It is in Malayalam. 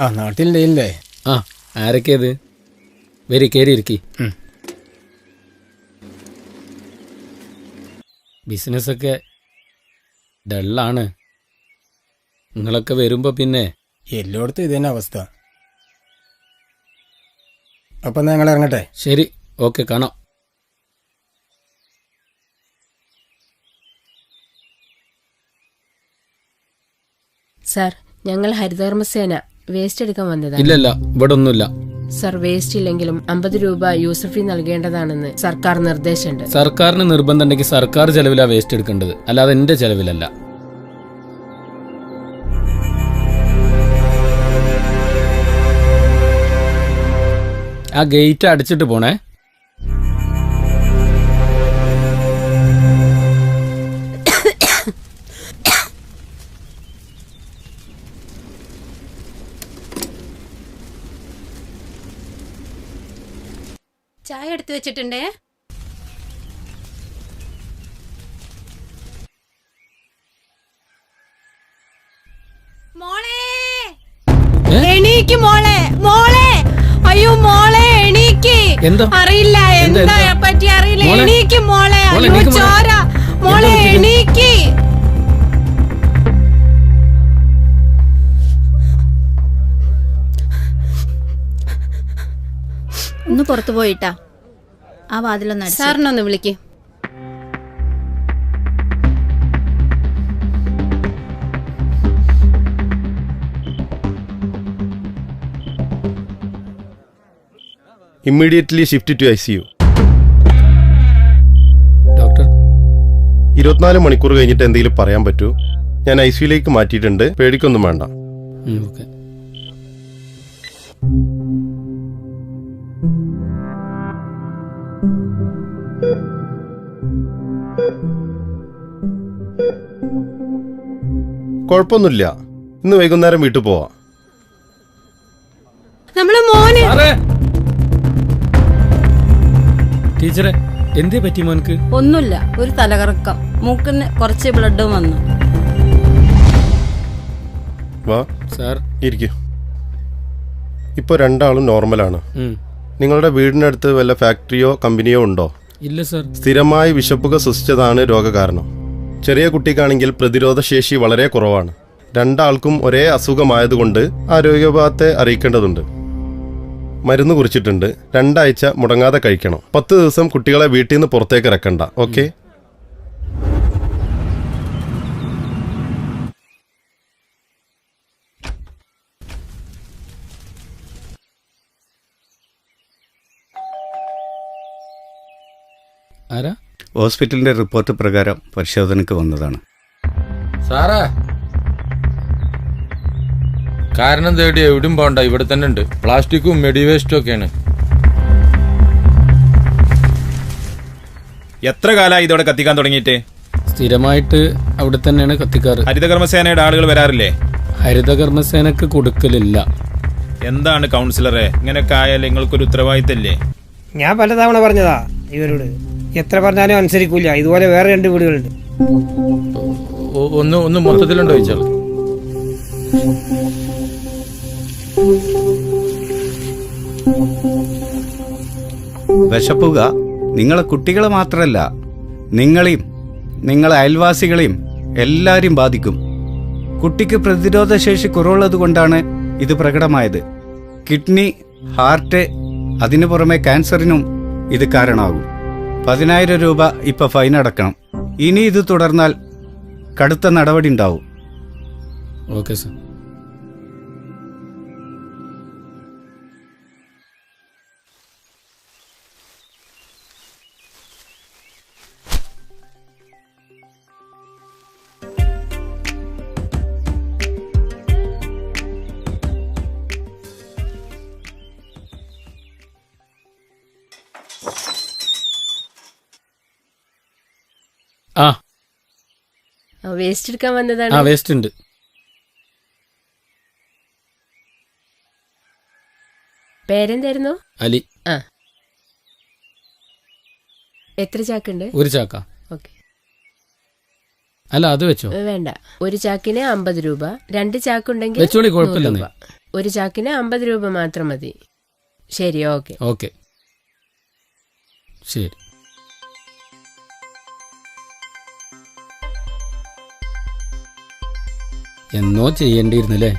ആ നാട്ടിലുണ്ടേ. ആ ആരൊക്കെയത്? വരി കയറിയിരിക്കി. ബിസിനസ്സൊക്കെ ഡള്ളാണ്. നിങ്ങളൊക്കെ വരുമ്പോ പിന്നെ എല്ലായിടത്തും ഇത് തന്നെ അവസ്ഥ. അപ്പം ഞങ്ങൾ ഇറങ്ങട്ടെ. ശരി, ഓക്കെ, കാണാം. സാർ, ഞങ്ങൾ ഹരിതകർമ്മസേന വേസ്റ്റ് എടുക്കാൻ വന്നതാണ്. ഇല്ലല്ല, ഇവിടെ ഒന്നുമില്ല. സർ, വേസ്റ്റ് ഇല്ലെങ്കിലും 50 രൂപ യൂസർ ഫീ നൽകേണ്ടതാണെന്ന് സർക്കാർ നിർദ്ദേശമുണ്ട്. സർക്കാരിന് നിർബന്ധം ഉണ്ടെങ്കിൽ സർക്കാർ ചെലവിലാ വേസ്റ്റ് എടുക്കേണ്ടത്, അല്ലാതെ എന്റെ ചെലവിലല്ല. ആ ഗേറ്റ് അടച്ചിട്ട് പോണേ. ചായ എടുത്തു വെച്ചിട്ടുണ്ടേ. മോളെ എണീക്ക്, മോളെ മോളെ, അയ്യോ മോളെ എണീക്ക്. അറിയില്ല എന്താ പറ്റി, അറിയില്ല. എണീക്ക് മോളെ, അയ്യോ ചോര, മോളെ എണീക്ക്. ഒന്ന് പുറത്തു പോയിട്ടാ ആ വാതിലൊന്ന് സാറിനൊന്ന് വിളിക്ക്. Immediately shift to ICU. Doctor, 24 മണിക്കൂർ കഴിഞ്ഞിട്ട് എന്തെങ്കിലും പറയാൻ പറ്റൂ? ഞാൻ ICUലേക്ക് മാറ്റിയിട്ടുണ്ട്, പേടിക്കൊന്നും വേണ്ട. ഓക്കെ. കുഴപ്പമൊന്നുമില്ല, ഇന്ന് വൈകുന്നേരം വീട്ടിൽ പോവാം. നമ്മളെ മോനെ. ടീച്ചറെ, എന്തേ പറ്റി മോനക്ക്? ഒന്നുമില്ല, ഒരു തലകറക്കം, മൂക്കിന് കുറച്ച് ബ്ലഡും വന്നു. വാ സാർ, ഇരിക്കൂ. ഇപ്പോൾ രണ്ടാളും നോർമലാണ്. നിങ്ങളുടെ വീടിനടുത്ത് വല്ല ഫാക്ടറിയോ കമ്പനിയോ ഉണ്ടോ? ഇല്ല സാർ. സ്ഥിരമായി വിശപ്പുക ശ്വസിച്ചതാണ് രോഗകാരണം. ചെറിയ കുട്ടിക്കാണെങ്കിൽ പ്രതിരോധശേഷി വളരെ കുറവാണ്. രണ്ടാൾക്കും ഒരേ അസുഖമായതുകൊണ്ട് ആരോഗ്യവിഭാഗത്തെ അറിയിക്കേണ്ടതുണ്ട്. മരുന്ന് കുറിച്ചിട്ടുണ്ട്, 2 ആഴ്ച മുടങ്ങാതെ കഴിക്കണം. 10 ദിവസം കുട്ടികളെ വീട്ടിൽ നിന്ന് പുറത്തേക്ക് ഇറക്കണ്ട. ഓക്കെ? ആരാ? ഹോസ്പിറ്റലിന്റെ റിപ്പോർട്ട് പ്രകാരം പരിശോധനയ്ക്ക് വന്നതാണ്. സാറേ, കാരണം തേടി എവിടെയും പോണ്ട, ഇവിടെ തന്നെ ഉണ്ട്. പ്ലാസ്റ്റിക്കും മെഡിവേസ്റ്റും ഒക്കെയാണ്. എത്ര കാലമായി ഇതോടെ കത്തിക്കാൻ തുടങ്ങിയിട്ട്? സ്ഥിരമായിട്ട് അവിടെ തന്നെയാണ് കത്തിക്കാറ്. ഹരിതകർമ്മസേനയുടെ ആളുകൾ വരാറില്ലേ? ഹരിതകർമ്മസേനക്ക് കൊടുക്കലില്ല. എന്താണ് കൗൺസിലറെ, ഇങ്ങനെയൊക്കെ ആയാലും നിങ്ങൾക്കൊരു ഉത്തരവാദിത്തല്ലേ? ഞാൻ പലതവണ പറഞ്ഞതാ ഇവരോട്, എത്ര പറഞ്ഞാലും അനുസരിക്കൂല. ഇതുപോലെ വേറെ 2 വീടുകളുണ്ട്. ഒന്ന് മൊത്തത്തിലുണ്ടോ ചോദിച്ചാൽ? വിശപ്പുക നിങ്ങളെ കുട്ടികളെ മാത്രമല്ല, നിങ്ങളെയും നിങ്ങളെ അയൽവാസികളെയും എല്ലാവരെയും ബാധിക്കും. കുട്ടിക്ക് പ്രതിരോധശേഷി കുറവുള്ളത് കൊണ്ടാണ് ഇത് പ്രകടമായത്. കിഡ്നി, ഹാർട്ട്, അതിനു പുറമെ ക്യാൻസറിനും ഇത് കാരണമാകും. 10,000 രൂപ ഇപ്പൊ ഫൈൻ അടക്കണം. ഇനി ഇത് തുടർന്നാൽ കടുത്ത നടപടി ഉണ്ടാവും. Okay sir. ആ വേസ്റ്റ് എടുക്കാൻ വന്നതാണ്. ആ വേസ്റ്റ് ഉണ്ട്. പേരെന്തായിരുന്നു? അലി. ആ, എത്ര ചാക്കുണ്ട്? 1 ചാക്ക. ഓക്കെ. അല്ല അത് വെച്ചോ. വേണ്ട, ഒരു ചാക്കിന് 50 രൂപ, 2 ചാക്കുണ്ടെങ്കിൽ വെച്ചോളി, 100 കുഴപ്പമില്ലെന്നേ. രൂപ. ഒരു ചാക്കിന് 50 രൂപ മാത്രം മതി. ശരി, ഓക്കെ. ഓക്കെ, ശരി. എന്നോ ചെയ്യേണ്ടിയിരുന്നല്ലേ.